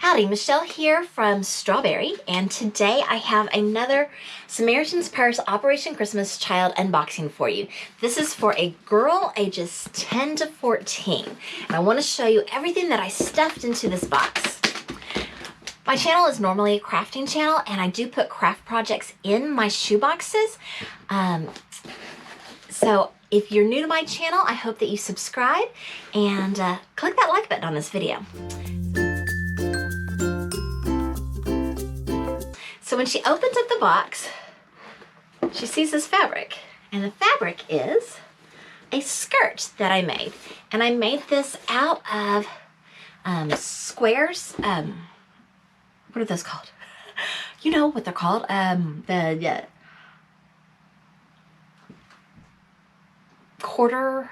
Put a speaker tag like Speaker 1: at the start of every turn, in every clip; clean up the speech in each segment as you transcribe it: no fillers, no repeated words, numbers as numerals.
Speaker 1: Howdy, Michelle here from Straw-Bearie, and today I have another Samaritan's Purse Operation Christmas Child unboxing for you. This is for a girl ages 10 to 14, and I want to show you everything that I stuffed into this box. My channel is normally a crafting channel, and I do put craft projects in my shoe boxes. So if you're new to my channel, I hope that you subscribe and click that like button on this video. So when she opens up the box, she sees this fabric, and the fabric is a skirt that I made. And I made this out of squares. What are those called? You know what they're called. Quarter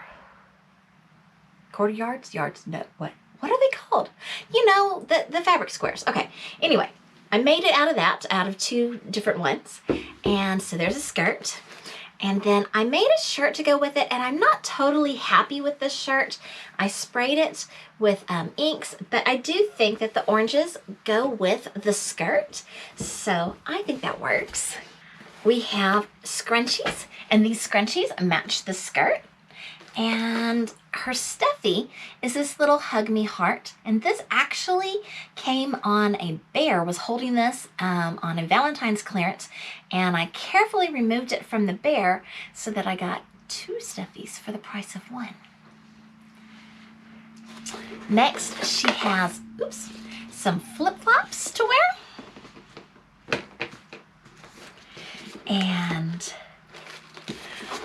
Speaker 1: yards? No, what are they called? You know, the fabric squares. Okay, anyway. I made it out of that, out of two different ones. And so there's a skirt. And then I made a shirt to go with it, and I'm not totally happy with this shirt. I sprayed it with inks, but I do think that the oranges go with the skirt. So I think that works. We have scrunchies, and these scrunchies match the skirt. And her stuffy is this little hug me heart, and this actually came on a bear, was holding this on a Valentine's clearance, and I carefully removed it from the bear so that I got two stuffies for the price of one. Next, she has, some flip-flops to wear. And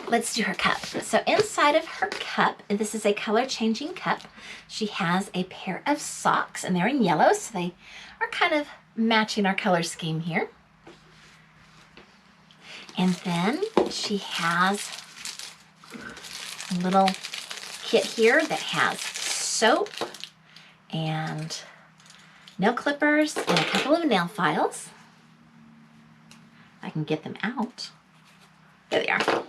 Speaker 1: let's do her cup. So inside of her cup, and this is a color changing cup, she has a pair of socks, and they're in yellow, so they are kind of matching our color scheme here. And then she has a little kit here that has soap and nail clippers and a couple of nail files. If I can get them out. There they are.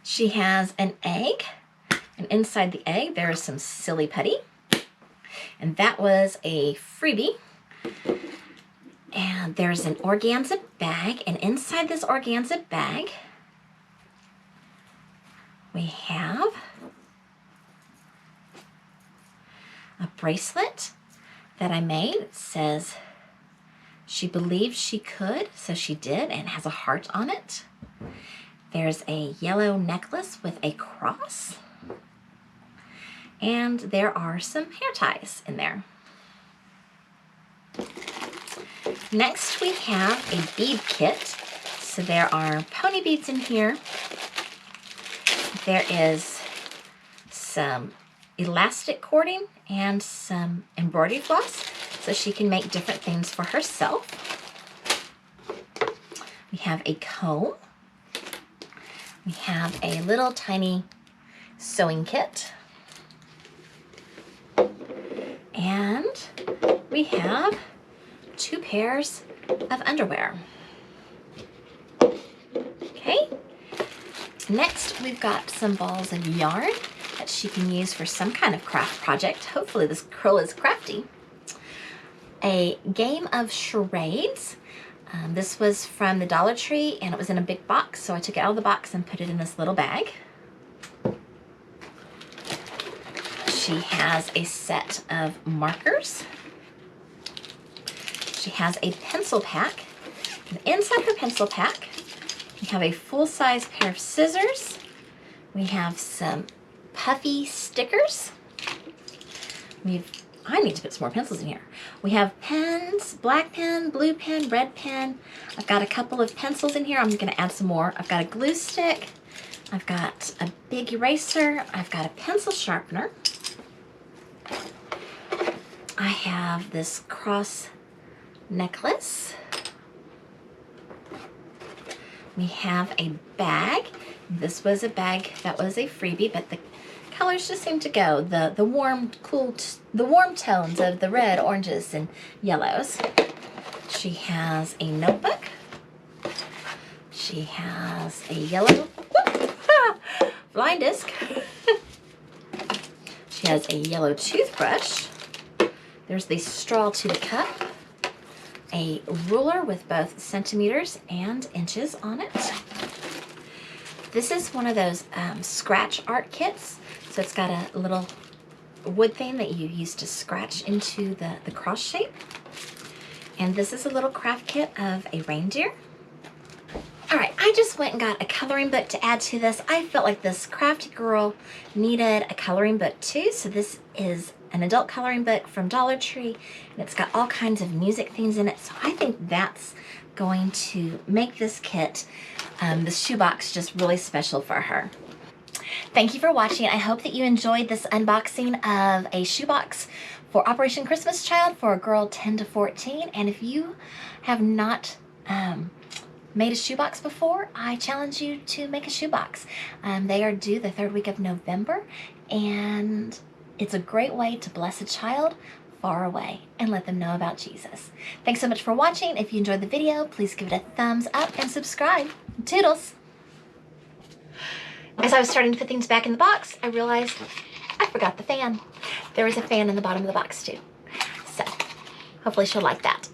Speaker 1: She has an egg, and inside the egg there is some silly putty, and that was a freebie. And there's an organza bag, and inside this organza bag we have a bracelet that I made. It says she believed she could, so she did, and has a heart on it. There's a yellow necklace with a cross, and there are some hair ties in there. Next, we have a bead kit. So there are pony beads in here. There is some elastic cording and some embroidery floss, so she can make different things for herself. We have a comb. We have a little tiny sewing kit. And we have two pairs of underwear. Okay. Next, we've got some balls of yarn that she can use for some kind of craft project. Hopefully this girl is crafty. A game of charades. This was from the Dollar Tree, and it was in a big box, so I took it out of the box and put it in this little bag. She has a set of markers. She has a pencil pack. And inside her pencil pack, we have a full-size pair of scissors. We have some puffy stickers. I need to put some more pencils in here. We have pens, black pen, blue pen, red pen. I've got a couple of pencils in here. I'm gonna add some more. I've got a glue stick. I've got a big eraser. I've got a pencil sharpener. I have this cross necklace. We have a bag. This was a bag that was a freebie, but the colors just seem to go. The warm tones of the red, oranges, and yellows. She has a notebook. She has a yellow flying disc. He has a yellow toothbrush. There's the straw to the cup. A ruler with both centimeters and inches on it. This is one of those scratch art kits. So it's got a little wood thing that you use to scratch into the cross shape. And this is a little craft kit of a reindeer. All right, I just went and got a coloring book to add to this. I felt like this crafty girl needed a coloring book too. So this is an adult coloring book from Dollar Tree, and it's got all kinds of music themes in it. So I think that's going to make this kit, the shoebox, just really special for her. Thank you for watching. I hope that you enjoyed this unboxing of a shoebox for Operation Christmas Child for a girl 10 to 14. And if you have not made a shoebox before, I challenge you to make a shoebox. They are due the 3rd week of November, and it's a great way to bless a child far away and let them know about Jesus. Thanks so much for watching. If you enjoyed the video, please give it a thumbs up and subscribe. Toodles! As I was starting to put things back in the box, I realized I forgot the fan. There was a fan in the bottom of the box too. So hopefully she'll like that.